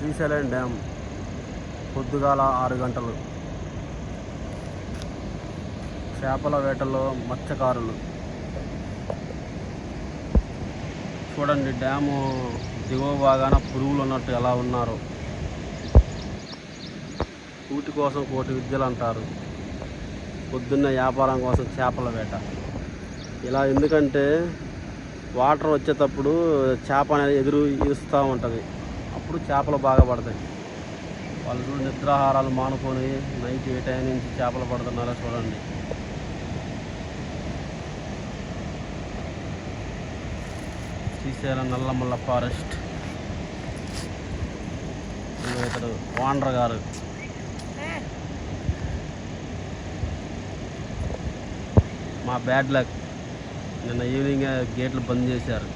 Srisailam dam పొద్దుగాల 6 గంటలు. చేపల వేటలో మత్స్యకారులు. చూడండి డ్యాము దిగువ భాగాన పురుగులు ఉన్నట్టు ఎలా ఉన్నారో. కూటి కోసం కోటి విద్యలు అంటారు. పొద్దున్న వ్యాపారం కోసం చేపల వేట. ఇలా ఎందుకంటే వాటర్ వచ్చేటప్పుడు చేప అనేది ఈదుస్తూ ఉంటుంది. అప్పుడు చేపలు బాగా పడతాయి. వాళ్ళు చూడు నిద్రాహారాలు మానుకొని నైట్ ఏ టైం నుంచి చేపలు పడుతున్నారో చూడండి. శ్రీశైలం నల్లమల్ల ఫారెస్ట్. ఇతడు ఓనర్ గారు. మా బ్యాడ్ లక్ నిన్న ఈవినింగ్ గేట్లు బంద్ చేశారు.